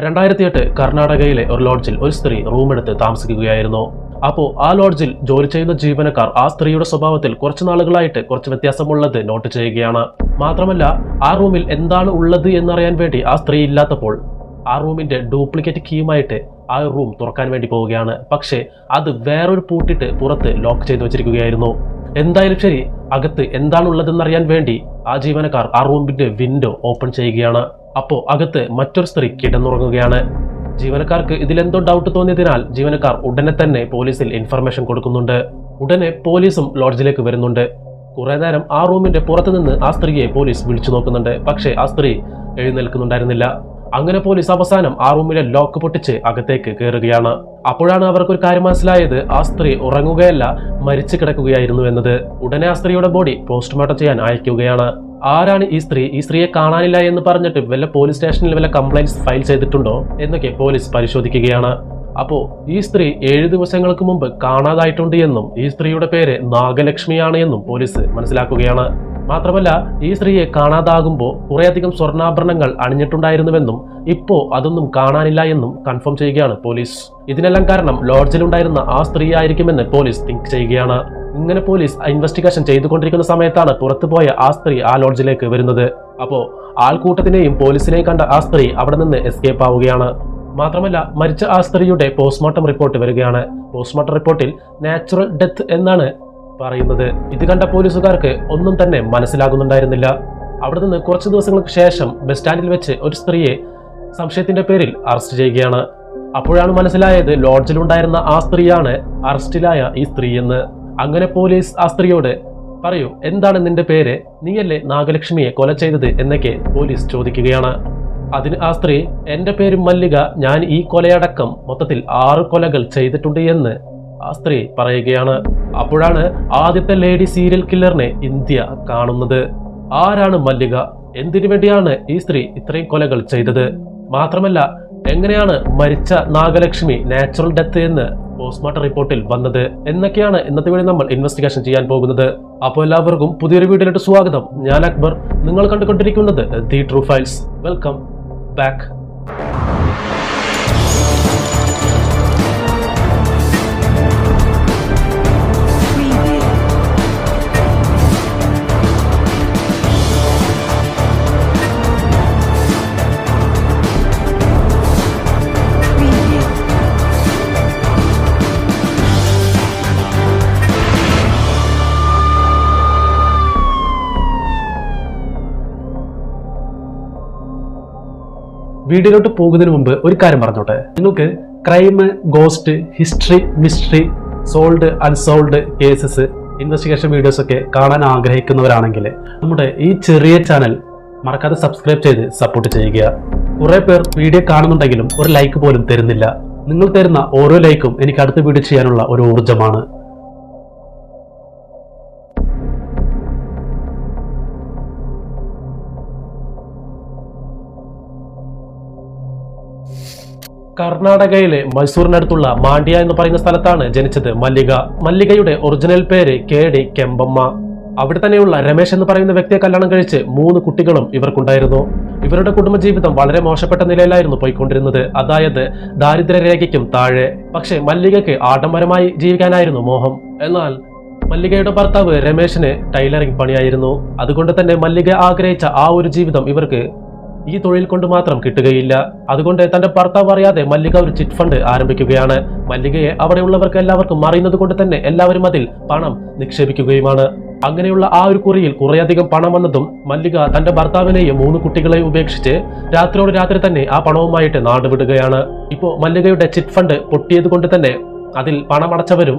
2008 കർണാടകയിലെ ഒരു ലോഡ്ജിൽ ഒരു സ്ത്രീ റൂമെടുത്ത് താമസിക്കുകയായിരുന്നു. അപ്പോൾ ആ ലോഡ്ജിൽ ജോലി ചെയ്യുന്ന ജീവനക്കാർ ആ സ്ത്രീയുടെ സ്വഭാവത്തിൽ കുറച്ചു നാളുകളായിട്ട് കുറച്ച് വ്യത്യാസമുള്ളത് നോട്ട് ചെയ്യുകയാണ്. മാത്രമല്ല ആ റൂമിൽ എന്താണ് ഉള്ളത് എന്നറിയാൻ വേണ്ടി ആ സ്ത്രീ ഇല്ലാത്തപ്പോൾ ആ റൂമിന്റെ ഡ്യൂപ്ലിക്കേറ്റ് കീയുമായിട്ട് ആ റൂം തുറക്കാൻ വേണ്ടി പോവുകയാണ്. പക്ഷേ അത് വേറൊരു പൂട്ടിട്ട് പുറത്ത് ലോക്ക് ചെയ്ത് വെച്ചിരിക്കുകയായിരുന്നു. എന്തായാലും ശരി, അകത്ത് എന്താണ് ഉള്ളതെന്നറിയാൻ വേണ്ടി ആ ജീവനക്കാർ ആ റൂമിന്റെ വിൻഡോ ഓപ്പൺ ചെയ്യുകയാണ്. അപ്പോൾ അകത്ത് മറ്റൊരു സ്ത്രീ കിടന്നുറങ്ങുകയാണ്. ജീവനക്കാർക്ക് ഇതിലെന്തോ ഡൗട്ട് തോന്നിയതിനാൽ ജീവനക്കാർ ഉടനെ തന്നെ പോലീസിൽ ഇൻഫർമേഷൻ കൊടുക്കുന്നുണ്ട്. ഉടനെ പോലീസും ലോഡ്ജിലേക്ക് വരുന്നുണ്ട്. കുറെ നേരം ആ റൂമിന്റെ പുറത്തു നിന്ന് ആ സ്ത്രീയെ പോലീസ് വിളിച്ചു നോക്കുന്നുണ്ട്. പക്ഷേ ആ സ്ത്രീ എഴുന്നേൽക്കുന്നുണ്ടായിരുന്നില്ല. അങ്ങനെ പോലീസ് അവസാനം ആ റൂമിലെ ലോക്ക് പൊട്ടിച്ച് അകത്തേക്ക് കയറുകയാണ്. അപ്പോഴാണ് അവർക്കൊരു കാര്യം മനസ്സിലായത്, ആ സ്ത്രീ ഉറങ്ങുകയല്ല, മരിച്ചു കിടക്കുകയായിരുന്നു എന്നത്. ഉടനെ ആ സ്ത്രീയുടെ ബോഡി പോസ്റ്റ്മോർട്ടം ചെയ്യാൻ അയക്കുകയാണ്. ആരാണ് ഈ സ്ത്രീ? ഈ സ്ത്രീയെ കാണാനില്ല എന്ന് പറഞ്ഞിട്ട് വല്ല പോലീസ് സ്റ്റേഷനിൽ വല്ല കംപ്ലൈന്റ്സ് ഫയൽ ചെയ്തിട്ടുണ്ടോ എന്നൊക്കെ പോലീസ് പരിശോധിക്കുകയാണ്. അപ്പോ ഈ സ്ത്രീ 7 ദിവസങ്ങൾക്ക് മുമ്പ് കാണാതായിട്ടുണ്ട് എന്നും ഈ സ്ത്രീയുടെ പേര് നാഗലക്ഷ്മിയാണ് എന്നും പോലീസ് മനസ്സിലാക്കുകയാണ്. മാത്രമല്ല ഈ സ്ത്രീയെ കാണാതാകുമ്പോൾ കുറേയധികം സ്വർണ്ണാഭരണങ്ങൾ അണിഞ്ഞിട്ടുണ്ടായിരുന്നുവെന്നും ഇപ്പോ അതൊന്നും കാണാനില്ല എന്നും കൺഫേം ചെയ്യുകയാണ് പോലീസ്. ഇതിനെല്ലാം കാരണം ലോഡ്ജിലുണ്ടായിരുന്ന ആ സ്ത്രീ ആയിരിക്കുമെന്ന് പോലീസ് തിങ്ക് ചെയ്യുകയാണ്. ഇങ്ങനെ പോലീസ് ഇൻവെസ്റ്റിഗേഷൻ ചെയ്തുകൊണ്ടിരിക്കുന്ന സമയത്താണ് പുറത്തുപോയ ആ സ്ത്രീ ആ ലോഡ്ജിലേക്ക് വരുന്നത്. അപ്പോ ആൾക്കൂട്ടത്തിനെയും പോലീസിനെയും കണ്ട ആ സ്ത്രീ അവിടെ നിന്ന് എസ്കേപ്പ് ആവുകയാണ്. മാത്രമല്ല മരിച്ച ആ സ്ത്രീയുടെ പോസ്റ്റ്മോർട്ടം റിപ്പോർട്ട് വരികയാണ്. പോസ്റ്റ്മോർട്ടം റിപ്പോർട്ടിൽ നാച്ചുറൽ ഡെത്ത് എന്നാണ് പറയുന്നത്. ഇത് കണ്ട പോലീസുകാർക്ക് ഒന്നും തന്നെ മനസ്സിലാകുന്നുണ്ടായിരുന്നില്ല. അവിടെ നിന്ന് കുറച്ച് ദിവസങ്ങൾക്ക് ശേഷം ബസ് സ്റ്റാൻഡിൽ വെച്ച് ഒരു സ്ത്രീയെ സംശയത്തിന്റെ പേരിൽ അറസ്റ്റ് ചെയ്യുകയാണ്. അപ്പോഴാണ് മനസ്സിലായത് ലോഡ്ജിലുണ്ടായിരുന്ന ആ സ്ത്രീയാണ് അറസ്റ്റിലായ ഈ സ്ത്രീ എന്ന്. അങ്ങനെ പോലീസ് ആ സ്ത്രീയോട് പറയൂ, എന്താണ് നിന്റെ പേര്? നീയല്ലേ നാഗലക്ഷ്മിയെ കൊല ചെയ്തത് എന്നൊക്കെ പോലീസ് ചോദിക്കുകയാണ്. അതിന് ആ സ്ത്രീ, എന്റെ പേര് മല്ലിക, ഞാൻ ഈ കൊലയടക്കം മൊത്തത്തിൽ 6 കൊലകൾ ചെയ്തിട്ടുണ്ട് എന്ന് ആ സ്ത്രീ പറയുകയാണ്. അപ്പോഴാണ് ആദ്യത്തെ ലേഡി സീരിയൽ കില്ലറിനെ ഇന്ത്യ കാണുന്നത്. ആരാണ് മല്ലിക? എന്തിനു വേണ്ടിയാണ് ഈ സ്ത്രീ ഇത്രയും കൊലകൾ ചെയ്തത്? മാത്രമല്ല എങ്ങനെയാണ് മരിച്ച നാഗലക്ഷ്മി നാച്ചുറൽ ഡെത്ത് എന്ന് പോസ്റ്റ്മോർട്ടം റിപ്പോർട്ടിൽ വന്നത് എന്നൊക്കെയാണ് ഇന്നത്തെ വീഡിയോ നമ്മൾ ഇൻവെസ്റ്റിഗേഷൻ ചെയ്യാൻ പോകുന്നത്. അപ്പോൾ എല്ലാവർക്കും പുതിയൊരു വീഡിയോയിലോട്ട് സ്വാഗതം. ഞാൻ അക്ബർ, നിങ്ങൾ കണ്ടുകൊണ്ടിരിക്കുന്നത് the true files. Welcome back. വീഡിയോയിലോട്ട് പോകുന്നതിന് മുമ്പ് ഒരു കാര്യം പറഞ്ഞോട്ടെ. നിങ്ങൾക്ക് crime, ghost, history, mystery, sold, unsold cases, investigation videos ഒക്കെ കാണാൻ ആഗ്രഹിക്കുന്നവരാണെങ്കിൽ നമ്മുടെ ഈ ചെറിയ ചാനൽ മറക്കാതെ സബ്സ്ക്രൈബ് ചെയ്ത് സപ്പോർട്ട് ചെയ്യുക. കുറെ പേർ വീഡിയോ കാണുന്നുണ്ടെങ്കിലും ഒരു ലൈക്ക് പോലും തരുന്നില്ല. നിങ്ങൾ തരുന്ന ഓരോ ലൈക്കും എനിക്ക് അടുത്ത വീഡിയോ ചെയ്യാനുള്ള ഒരു ഊർജ്ജമാണ്. കർണാടകയിലെ മൈസൂരിനടുത്തുള്ള മാണ്ഡ്യ എന്ന് പറയുന്ന സ്ഥലത്താണ് ജനിച്ചത് മല്ലിക. മല്ലികയുടെ ഒറിജിനൽ പേര് KD കെമ്പമ്മ. അവിടെ തന്നെയുള്ള രമേശ് എന്ന് പറയുന്ന വ്യക്തിയെ കല്യാണം കഴിച്ച് 3 കുട്ടികളും ഇവർക്കുണ്ടായിരുന്നു. ഇവരുടെ കുടുംബജീവിതം വളരെ മോശപ്പെട്ട നിലയിലായിരുന്നു പോയിക്കൊണ്ടിരുന്നത്, അതായത് ദാരിദ്ര്യരേഖയ്ക്കും താഴെ. പക്ഷെ മല്ലികയ്ക്ക് ആഡംബരമായി ജീവിക്കാനായിരുന്നു മോഹം. എന്നാൽ മല്ലികയുടെ ഭർത്താവ് രമേശിന് ടൈലറിംഗ് പണിയായിരുന്നു. അതുകൊണ്ട് തന്നെ മല്ലിക ആഗ്രഹിച്ച ആ ഒരു ജീവിതം ഇവർക്ക് ഈ തൊഴിൽ കൊണ്ട് മാത്രം കിട്ടുകയില്ല. അതുകൊണ്ട് തന്റെ ഭർത്താവ് അറിയാതെ മല്ലിക ഒരു ചിറ്റ് ഫണ്ട് ആരംഭിക്കുകയാണ്. മല്ലികയെ അവിടെയുള്ളവർക്ക് എല്ലാവർക്കും അറിയുന്നത് കൊണ്ട് തന്നെ എല്ലാവരും അതിൽ പണം നിക്ഷേപിക്കുകയുമാണ്. അങ്ങനെയുള്ള ആ ഒരു കുറിയിൽ കുറേയധികം പണം വന്നതും മല്ലിക തന്റെ ഭർത്താവിനെയും 3 കുട്ടികളെയും ഉപേക്ഷിച്ച് രാത്രിയോട് രാത്രി തന്നെ ആ പണവുമായിട്ട് നാടുവിടുകയാണ്. ഇപ്പോ മല്ലികയുടെ ചിറ്റ് ഫണ്ട് പൊട്ടിയത് കൊണ്ട് തന്നെ അതിൽ പണമടച്ചവരും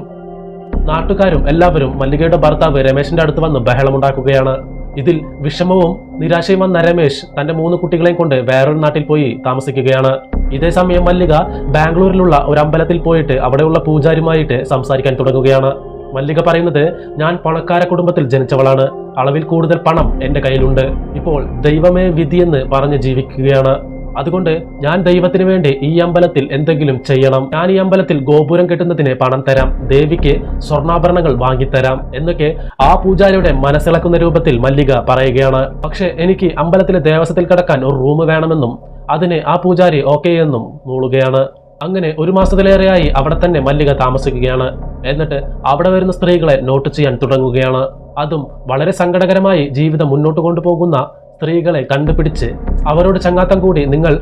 നാട്ടുകാരും എല്ലാവരും മല്ലികയുടെ ഭർത്താവ് രമേശിന്റെ അടുത്ത് വന്ന് ബഹളമുണ്ടാക്കുകയാണ്. ഇതിൽ വിഷമവും നിരാശയും വന്ന രമേശ് തന്റെ 3 കുട്ടികളെയും കൊണ്ട് വേറൊരു നാട്ടിൽ പോയി താമസിക്കുകയാണ്. ഇതേ സമയം മല്ലിക ബാംഗ്ലൂരിലുള്ള ഒരു അമ്പലത്തിൽ പോയിട്ട് അവിടെയുള്ള പൂജാരിയുമായിട്ട് സംസാരിക്കാൻ തുടങ്ങുകയാണ്. മല്ലിക പറയുന്നത്, ഞാൻ പണക്കാര കുടുംബത്തിൽ ജനിച്ചവളാണ്, അളവിൽ കൂടുതൽ പണം എന്റെ കയ്യിലുണ്ട്, ഇപ്പോൾ ദൈവമേ വിധിയെന്ന് പറഞ്ഞ് ജീവിക്കുകയാണ്. അതുകൊണ്ട് ഞാൻ ദൈവത്തിന് വേണ്ടി ഈ അമ്പലത്തിൽ എന്തെങ്കിലും ചെയ്യണം. ഞാൻ ഈ അമ്പലത്തിൽ ഗോപുരം കെട്ടുന്നതിന് പണം തരാം, ദേവിക്ക് സ്വർണ്ണാഭരണങ്ങൾ വാങ്ങിത്തരാം എന്നൊക്കെ ആ പൂജാരിയുടെ മനസ്സിളക്കുന്ന രൂപത്തിൽ മല്ലിക പറയുകയാണ്. പക്ഷെ എനിക്ക് അമ്പലത്തിലെ ദേവസ്വത്തിൽ കിടക്കാൻ ഒരു റൂം വേണമെന്നും അതിന് ആ പൂജാരി ഓക്കെ എന്നും മൂളുകയാണ്. അങ്ങനെ 1 മാസത്തിലേറെയായി അവിടെ തന്നെ മല്ലിക താമസിക്കുകയാണ്. എന്നിട്ട് അവിടെ വരുന്ന സ്ത്രീകളെ നോട്ട് ചെയ്യാൻ തുടങ്ങുകയാണ്. അതും വളരെ സങ്കടകരമായി ജീവിതം മുന്നോട്ട് കൊണ്ടുപോകുന്ന സ്ത്രീകളെ കണ്ടുപിടിച്ച് അവരോട് ചങ്ങാത്തം കൂടി നിങ്ങൾ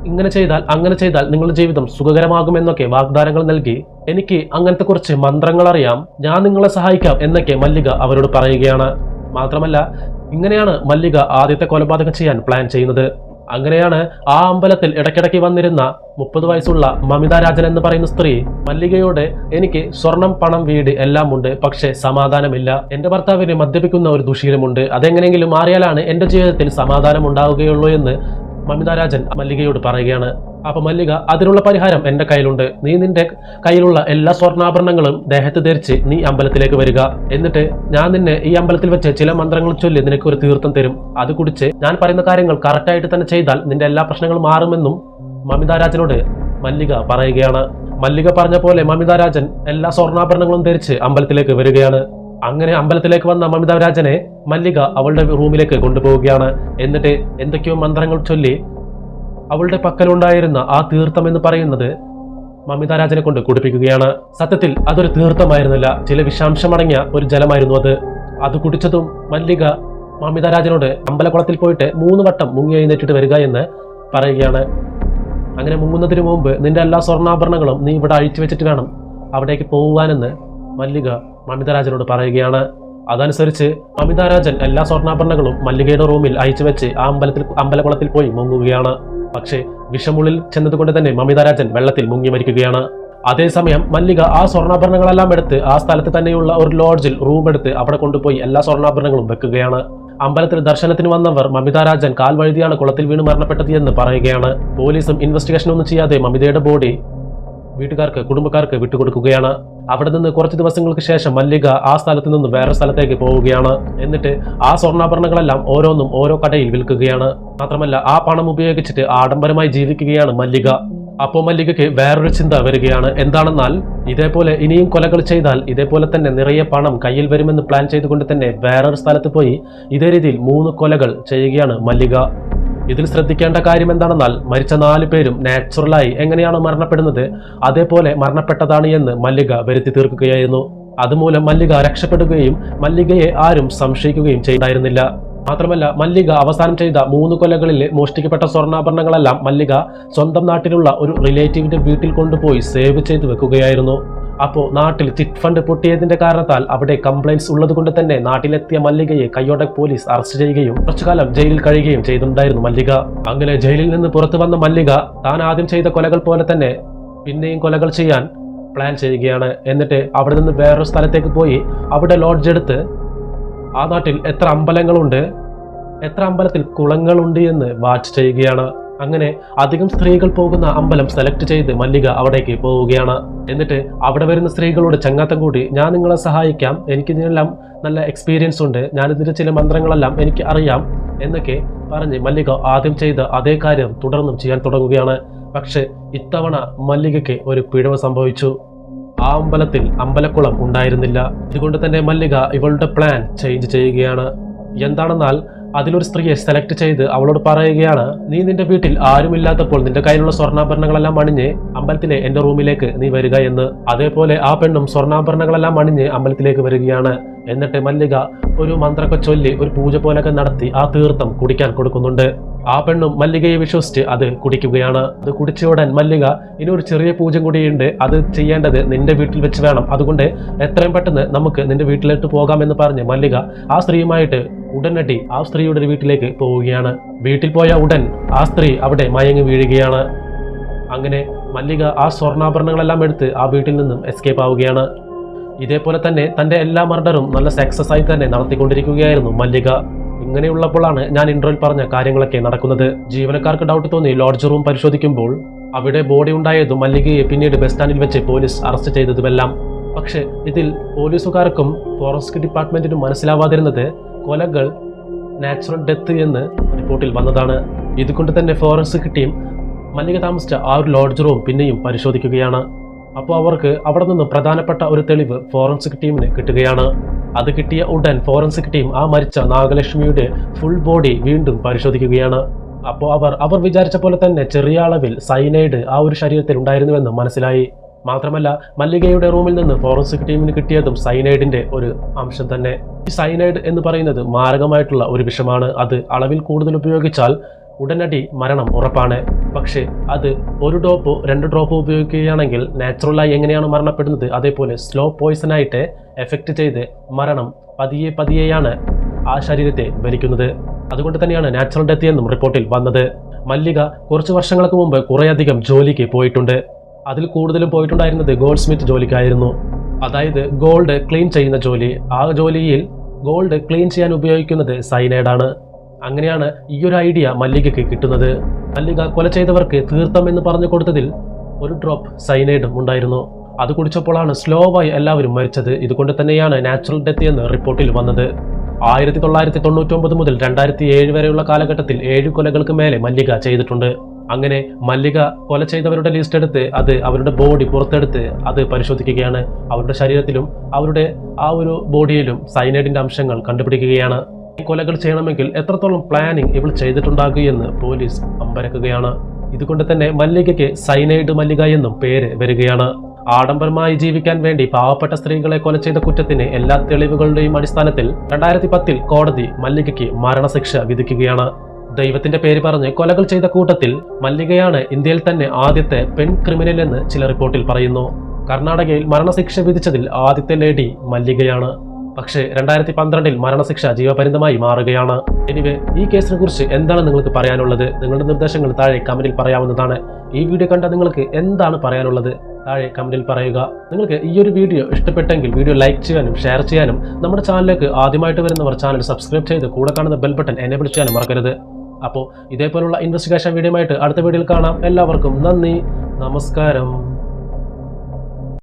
ഇങ്ങനെ ചെയ്താൽ അങ്ങനെ ചെയ്താൽ നിങ്ങളുടെ ജീവിതം സുഖകരമാകുമെന്നൊക്കെ വാഗ്ദാനങ്ങൾ നൽകി എനിക്ക് അങ്ങനത്തെ കുറച്ച് മന്ത്രങ്ങൾ അറിയാം, ഞാൻ നിങ്ങളെ സഹായിക്കാം എന്നൊക്കെ മല്ലിക അവരോട് പറയുകയാണ്. മാത്രമല്ല ഇങ്ങനെയാണ് മല്ലിക ആദ്യത്തെ കൊലപാതകം ചെയ്യാൻ പ്ലാൻ ചെയ്യുന്നത്. അങ്ങനെയാണ് ആ അമ്പലത്തിൽ ഇടയ്ക്കിടയ്ക്ക് വന്നിരുന്ന 30 വയസ്സുള്ള മമിത രാജൻ എന്ന് പറയുന്ന സ്ത്രീ മല്ലികയോട് എനിക്ക് സ്വർണം, പണം, വീട് എല്ലാം ഉണ്ട്, പക്ഷെ സമാധാനമില്ല. എന്റെ ഭർത്താവിന് മദ്യപിക്കുന്ന ഒരു ദുശീലമുണ്ട്, അതെങ്ങനെയെങ്കിലും മാറിയാലാണ് എന്റെ ജീവിതത്തിൽ സമാധാനം ഉണ്ടാവുകയുള്ളൂ എന്ന് മമിത രാജൻ മല്ലികയോട് പറയുകയാണ്. അപ്പൊ മല്ലിക അതിനുള്ള പരിഹാരം എന്റെ കയ്യിലുണ്ട്, നീ നിന്റെ കയ്യിലുള്ള എല്ലാ സ്വർണ്ണാഭരണങ്ങളും ദേഹത്ത് ധരിച്ച് നീ അമ്പലത്തിലേക്ക് വരിക, എന്നിട്ട് ഞാൻ നിന്നെ ഈ അമ്പലത്തിൽ വെച്ച് ചില മന്ത്രങ്ങൾ ചൊല്ലി നിനക്ക് ഒരു തീർത്ഥം തരും, അത് കുടിച്ച് ഞാൻ പറയുന്ന കാര്യങ്ങൾ കറക്റ്റായിട്ട് തന്നെ ചെയ്താൽ നിന്റെ എല്ലാ പ്രശ്നങ്ങളും മാറുമെന്നും മമിത രാജനോട് മല്ലിക പറയുകയാണ്. മല്ലിക പറഞ്ഞ പോലെ മമിത രാജൻ എല്ലാ സ്വർണ്ണാഭരണങ്ങളും ധരിച്ച് അമ്പലത്തിലേക്ക് വരികയാണ്. അങ്ങനെ അമ്പലത്തിലേക്ക് വന്ന മമിത രാജനെ മല്ലിക അവളുടെ റൂമിലേക്ക് കൊണ്ടുപോവുകയാണ്. എന്നിട്ട് എന്തൊക്കെയോ മന്ത്രങ്ങൾ ചൊല്ലി അവളുടെ പക്കലുണ്ടായിരുന്ന ആ തീർത്ഥം എന്ന് പറയുന്നത് മമിത രാജനെ കൊണ്ട് കുടിപ്പിക്കുകയാണ്. സത്യത്തിൽ അതൊരു തീർത്ഥമായിരുന്നില്ല, ചില വിഷാംശമടങ്ങിയ ഒരു ജലമായിരുന്നു അത്. അത് കുടിച്ചതും മല്ലിക മമിത രാജനോട് അമ്പലക്കുളത്തിൽ പോയിട്ട് 3 വട്ടം മുങ്ങി എഴുന്നേറ്റിട്ട് വരിക എന്ന് പറയുകയാണ്. അങ്ങനെ മുങ്ങുന്നതിന് മുമ്പ് നിന്റെ എല്ലാ സ്വർണ്ണാഭരണങ്ങളും നീ ഇവിടെ അഴിച്ചു വെച്ചിട്ട് വേണം അവിടേക്ക് പോകുവാനെന്ന് മല്ലിക മമിത രാജനോട് പറയുകയാണ്. അതനുസരിച്ച് മമിത രാജൻ എല്ലാ സ്വർണ്ണാഭരണങ്ങളും മല്ലികയുടെ റൂമിൽ അയച്ചു വെച്ച് ആ അമ്പലക്കുളത്തിൽ പോയി മുങ്ങുകയാണ്. പക്ഷേ വിഷമുള്ളിൽ ചെന്നതുകൊണ്ട് തന്നെ മമിത രാജൻ വെള്ളത്തിൽ മുങ്ങി മരിക്കുകയാണ്. അതേസമയം മല്ലിക ആ സ്വർണ്ണാഭരണങ്ങളെല്ലാം എടുത്ത് ആ സ്ഥലത്ത് തന്നെയുള്ള ഒരു ലോഡ്ജിൽ റൂം എടുത്ത് അവിടെ കൊണ്ടുപോയി എല്ലാ സ്വർണ്ണാഭരണങ്ങളും വെക്കുകയാണ്. അമ്പലത്തിൽ ദർശനത്തിന് വന്നവർ മമിത രാജൻ കാൽ വഴുതിയാണ് കുളത്തിൽ വീണ് മരണപ്പെട്ടത് എന്ന് പറയുകയാണ്. പോലീസും ഇൻവെസ്റ്റിഗേഷൻ ഒന്നും ചെയ്യാതെ മമിതയുടെ ബോഡി വീട്ടുകാർക്ക്, കുടുംബക്കാർക്ക് വിട്ടുകൊടുക്കുകയാണ്. അവിടെ നിന്ന് കുറച്ച് ദിവസങ്ങൾക്ക് ശേഷം മല്ലിക ആ സ്ഥലത്ത് നിന്ന് വേറെ സ്ഥലത്തേക്ക് പോവുകയാണ്. എന്നിട്ട് ആ സ്വർണ്ണാഭരണങ്ങളെല്ലാം ഓരോന്നും ഓരോ കടയിൽ വിൽക്കുകയാണ്. മാത്രമല്ല ആ പണം ഉപയോഗിച്ചിട്ട് ആഡംബരമായി ജീവിക്കുകയാണ് മല്ലിക. അപ്പോൾ മല്ലികയ്ക്ക് വേറൊരു ചിന്ത വരികയാണ്. എന്താണെന്നാൽ ഇതേപോലെ ഇനിയും കൊലകൾ ചെയ്താൽ ഇതേപോലെ തന്നെ നിറയെ പണം കയ്യിൽ വരുമെന്ന് പ്ലാൻ ചെയ്തുകൊണ്ട് തന്നെ വേറൊരു സ്ഥലത്ത് പോയി ഇതേ രീതിയിൽ 3 കൊലകൾ ചെയ്യുകയാണ് മല്ലിക. ഇതിൽ ശ്രദ്ധിക്കേണ്ട കാര്യം എന്താണെന്നാൽ മരിച്ച 4 പേരും നാച്ചുറലായി എങ്ങനെയാണോ മരണപ്പെടുന്നത് അതേപോലെ മരണപ്പെട്ടതാണ് എന്ന് മല്ലിക വരുത്തി തീർക്കുകയായിരുന്നു. അതുമൂലം മല്ലിക രക്ഷപ്പെടുകയും മല്ലികയെ ആരും സംശയിക്കുകയും ചെയ്തിരുന്നില്ല. മാത്രമല്ല മല്ലിക അവസാനം ചെയ്ത 3 കൊലകളിൽ മോഷ്ടിക്കപ്പെട്ട സ്വർണ്ണാഭരണങ്ങളെല്ലാം മല്ലിക സ്വന്തം നാട്ടിലുള്ള ഒരു റിലേറ്റീവിന്റെ വീട്ടിൽ കൊണ്ടുപോയി സേവ് ചെയ്ത് വെക്കുകയായിരുന്നു. അപ്പോൾ നാട്ടിൽ ചിറ്റ് ഫണ്ട് പൊട്ടിയതിന്റെ കാരണത്താൽ അവിടെ കംപ്ലൈന്റ്സ് ഉള്ളത് കൊണ്ട് തന്നെ നാട്ടിലെത്തിയ മല്ലികയെ കയ്യോടെ പോലീസ് അറസ്റ്റ് ചെയ്യുകയും കുറച്ചുകാലം ജയിലിൽ കഴിയുകയും ചെയ്തിട്ടുണ്ടായിരുന്നു മല്ലിക. അങ്ങനെ ജയിലിൽ നിന്ന് പുറത്തു വന്ന മല്ലിക താൻ ആദ്യം ചെയ്ത കൊലകൾ പോലെ തന്നെ പിന്നെയും കൊലകൾ ചെയ്യാൻ പ്ലാൻ ചെയ്യുകയാണ്. എന്നിട്ട് അവിടെ നിന്ന് വേറൊരു സ്ഥലത്തേക്ക് പോയി അവിടെ ലോഡ്ജ് എടുത്ത് ആ നാട്ടിൽ എത്ര അമ്പലങ്ങളുണ്ട്, എത്ര അമ്പലത്തിൽ കുളങ്ങളുണ്ട് എന്ന് വാച്ച് ചെയ്യുകയാണ്. അങ്ങനെ അധികം സ്ത്രീകൾ പോകുന്ന അമ്പലം സെലക്ട് ചെയ്ത് മല്ലിക അവിടേക്ക് പോവുകയാണ്. എന്നിട്ട് അവിടെ വരുന്ന സ്ത്രീകളോട് ചങ്ങാത്തം കൂടി ഞാൻ നിങ്ങളെ സഹായിക്കാം, എനിക്കിതിനെല്ലാം നല്ല എക്സ്പീരിയൻസ് ഉണ്ട്, ഞാനിതിന്റെ ചില മന്ത്രങ്ങളെല്ലാം എനിക്ക് അറിയാം എന്നൊക്കെ പറഞ്ഞ് മല്ലിക ആദ്യം ചെയ്ത അതേ കാര്യം തുടർന്നും ചെയ്യാൻ തുടങ്ങുകയാണ്. പക്ഷെ ഇത്തവണ മല്ലികയ്ക്ക് ഒരു പിഴവ് സംഭവിച്ചു. ആ അമ്പലത്തിൽ അമ്പലക്കുളം ഉണ്ടായിരുന്നില്ല. ഇതുകൊണ്ട് തന്നെ മല്ലിക ഇവളുടെ പ്ലാൻ ചേഞ്ച് ചെയ്യുകയാണ്. എന്താണെന്നാൽ അതിലൊരു സ്ത്രീയെ സെലക്ട് ചെയ്ത് അവളോട് പറയുകയാണ്, നീ നിന്റെ വീട്ടിൽ ആരുമില്ലാത്തപ്പോൾ നിന്റെ കയ്യിലുള്ള സ്വർണ്ണാഭരണങ്ങളെല്ലാം അണിഞ്ഞ് അമ്പലത്തിലെ എന്റെ റൂമിലേക്ക് നീ വരിക എന്ന്. അതേപോലെ ആ പെണ്ണും സ്വർണ്ണാഭരണങ്ങളെല്ലാം അണിഞ്ഞ് അമ്പലത്തിലേക്ക് വരികയാണ്. എന്നിട്ട് മല്ലിക ഒരു മന്ത്രമൊക്കെ ചൊല്ലി ഒരു പൂജ പോലൊക്കെ നടത്തി ആ തീർത്ഥം കുടിക്കാൻ കൊടുക്കുന്നുണ്ട്. ആ പെണ്ണും മല്ലികയെ വിശ്വസിച്ച് അത് കുടിക്കുകയാണ്. അത് കുടിച്ച ഉടൻ മല്ലിക ഇനി ഒരു ചെറിയ പൂജ കൂടിയുണ്ട്, അത് ചെയ്യേണ്ടത് നിന്റെ വീട്ടിൽ വെച്ച് വേണം, അതുകൊണ്ട് എത്രയും പെട്ടെന്ന് നമുക്ക് നിന്റെ വീട്ടിലേക്ക് പോകാമെന്ന് പറഞ്ഞ് മല്ലിക ആ സ്ത്രീയുമായിട്ട് ഉടനടി ആ സ്ത്രീയുടെ വീട്ടിലേക്ക് പോവുകയാണ്. വീട്ടിൽ പോയ ഉടൻ ആ സ്ത്രീ അവിടെ മയങ്ങി വീഴുകയാണ്. അങ്ങനെ മല്ലിക ആ സ്വർണ്ണാഭരണങ്ങളെല്ലാം എടുത്ത് ആ വീട്ടിൽ നിന്നും എസ്കേപ്പ് ആവുകയാണ്. ഇതേപോലെ തന്നെ തന്റെ എല്ലാ മർഡറും നല്ല സക്സസ് ആയി തന്നെ നടത്തിക്കൊണ്ടിരിക്കുകയായിരുന്നു മല്ലിക. ഇങ്ങനെയുള്ളപ്പോഴാണ് ഞാൻ ഇൻട്രോയിൽ പറഞ്ഞ കാര്യങ്ങളൊക്കെ നടക്കുന്നത്. ജീവനക്കാർക്ക് ഡൗട്ട് തോന്നി ലോഡ്ജ് റൂം പരിശോധിക്കുമ്പോൾ അവിടെ ബോഡി ഉണ്ടായതും മല്ലികയെ പിന്നീട് ബസ് സ്റ്റാൻഡിൽ വെച്ച് പോലീസ് അറസ്റ്റ് ചെയ്തതുമെല്ലാം. പക്ഷെ ഇതിൽ പോലീസുകാർക്കും ഫോറൻസിക് ഡിപ്പാർട്ട്മെന്റിനും മനസ്സിലാവാതിരുന്നത് കൊലകൾ നാച്ചുറൽ ഡെത്ത് എന്ന് റിപ്പോർട്ടിൽ വന്നതാണ്. ഇതുകൊണ്ട് തന്നെ ഫോറൻസിക് ടീം മല്ലിക താമസിച്ച ആ ഒരു ലോഡ്ജ് റൂം പിന്നെയും പരിശോധിക്കുകയാണ്. അപ്പോൾ അവർക്ക് അവിടെ നിന്ന് പ്രധാനപ്പെട്ട ഒരു തെളിവ് ഫോറൻസിക് ടീമിന് കിട്ടുകയാണ്. അത് കിട്ടിയ ഉടൻ ഫോറൻസിക് ടീം ആ മരിച്ച നാഗലക്ഷ്മിയുടെ ഫുൾ ബോഡി വീണ്ടും പരിശോധിക്കുകയാണ്. അപ്പോൾ അവർ വിചാരിച്ച പോലെ തന്നെ ചെറിയ അളവിൽ സൈനൈഡ് ആ ഒരു ശരീരത്തിൽ ഉണ്ടായിരുന്നുവെന്ന് മനസ്സിലായി. മാത്രമല്ല മല്ലികയുടെ റൂമിൽ നിന്ന് ഫോറൻസിക് ടീമിന് കിട്ടിയതും സൈനൈഡിന്റെ ഒരു അംശം തന്നെ. ഈ സൈനൈഡ് എന്ന് പറയുന്നത് മാരകമായിട്ടുള്ള ഒരു വിഷമാണ്. അത് അളവിൽ കൂടുതൽ ഉപയോഗിച്ചാൽ ഉടനടി മരണം ഉറപ്പാണ്. പക്ഷേ അത് 1 ഡ്രോപ്പോ 2 ഡ്രോപ്പോ ഉപയോഗിക്കുകയാണെങ്കിൽ നാച്ചുറലായി എങ്ങനെയാണ് മരണപ്പെടുന്നത് അതേപോലെ സ്ലോ പോയിസണായിട്ട് എഫക്റ്റ് ചെയ്ത് മരണം പതിയെയാണ് ആ ശരീരത്തെ വലിക്കുന്നത്. അതുകൊണ്ട് തന്നെയാണ് നാച്ചുറൽ ഡെത്ത് എന്നും റിപ്പോർട്ടിൽ വന്നത്. മല്ലിക കുറച്ച് വർഷങ്ങൾക്ക് മുമ്പ് കുറേയധികം ജോലിക്ക് പോയിട്ടുണ്ട്. അതിൽ കൂടുതലും പോയിട്ടുണ്ടായിരുന്നത് ഗോൾഡ് സ്മിത്ത് ജോലിക്കായിരുന്നു. അതായത് ഗോൾഡ് ക്ലീൻ ചെയ്യുന്ന ജോലി. ആ ജോലിയിൽ ഗോൾഡ് ക്ലീൻ ചെയ്യാൻ ഉപയോഗിക്കുന്നത് സൈനൈഡാണ്. അങ്ങനെയാണ് ഈ ഒരു ഐഡിയ മല്ലികയ്ക്ക് കിട്ടുന്നത്. മല്ലിക കൊല ചെയ്തവർക്ക് തീർത്ഥം എന്ന് പറഞ്ഞു കൊടുത്തതിൽ 1 ഡ്രോപ്പ് സൈനൈഡും ഉണ്ടായിരുന്നു. അത് കുടിച്ചപ്പോഴാണ് സ്ലോവായി എല്ലാവരും മരിച്ചത്. ഇതുകൊണ്ട് തന്നെയാണ് നാച്ചുറൽ ഡെത്ത് എന്ന് റിപ്പോർട്ടിൽ വന്നത്. 1999 മുതൽ 2007 വരെയുള്ള കാലഘട്ടത്തിൽ 7 കൊലകൾക്ക് മേലെ മല്ലിക ചെയ്തിട്ടുണ്ട്. അങ്ങനെ മല്ലിക കൊല ചെയ്തവരുടെ ലിസ്റ്റ് എടുത്ത് അത് അവരുടെ ബോഡി പുറത്തെടുത്ത് അത് പരിശോധിക്കുകയാണ്. അവരുടെ ശരീരത്തിലും അവരുടെ ആ ഒരു ബോഡിയിലും സൈനൈഡിന്റെ അംശങ്ങൾ കണ്ടുപിടിക്കുകയാണ്. ഈ കൊലകൾ ചെയ്യണമെങ്കിൽ എത്രത്തോളം പ്ലാനിങ് ഇവൾ ചെയ്തിട്ടുണ്ടാകുമെന്ന് പോലീസ് അമ്പരക്കുകയാണ്. ഇതുകൊണ്ട് തന്നെ മല്ലികയ്ക്ക് സൈനൈഡ് മല്ലിക എന്നും പേര് വരികയാണ്. ആഡംബരമായി ജീവിക്കാൻ വേണ്ടി പാവപ്പെട്ട സ്ത്രീകളെ കൊല ചെയ്ത കുറ്റത്തിന് എല്ലാ തെളിവുകളുടെയും അടിസ്ഥാനത്തിൽ 2010 കോടതി മല്ലികയ്ക്ക് മരണശിക്ഷ വിധിക്കുകയാണ്. ദൈവത്തിന്റെ പേര് പറഞ്ഞ് കൊലകൾ ചെയ്ത കൂട്ടത്തിൽ മല്ലികയാണ് ഇന്ത്യയിൽ തന്നെ ആദ്യത്തെ പെൺ ക്രിമിനൽ എന്ന് ചില റിപ്പോർട്ടിൽ പറയുന്നു. കർണാടകയിൽ മരണശിക്ഷ വിധിച്ചതിൽ ആദ്യത്തെ ലേഡി മല്ലികയാണ്. പക്ഷേ 2012 മരണശിക്ഷ ജീവപര്യന്തമായി മാറുകയാണ്. എനിവേ ഈ കേസിനെ കുറിച്ച് എന്താണ് നിങ്ങൾക്ക് പറയാനുള്ളത്? നിങ്ങളുടെ നിർദ്ദേശങ്ങൾ താഴെ കമന്റിൽ പറയാവുന്നതാണ്. ഈ വീഡിയോ കണ്ട നിങ്ങൾക്ക് എന്താണ് പറയാനുള്ളത് താഴെ കമന്റിൽ പറയുക. നിങ്ങൾക്ക് ഈ ഒരു വീഡിയോ ഇഷ്ടപ്പെട്ടെങ്കിൽ വീഡിയോ ലൈക്ക് ചെയ്യാനും ഷെയർ ചെയ്യാനും നമ്മുടെ ചാനലിലേക്ക് ആദ്യമായിട്ട് വരുന്നവർ ചാനൽ സബ്സ്ക്രൈബ് ചെയ്ത് കൂടെ കാണുന്ന ബെൽ ബട്ടൺ എനേബിൾ ചെയ്യാനും മറക്കരുത്. അപ്പോൾ ഇതേപോലുള്ള ഇൻവെസ്റ്റിഗേഷൻ വീഡിയോ ആയിട്ട് അടുത്ത വീഡിയോയിൽ കാണാം. എല്ലാവർക്കും നന്ദി, നമസ്കാരം.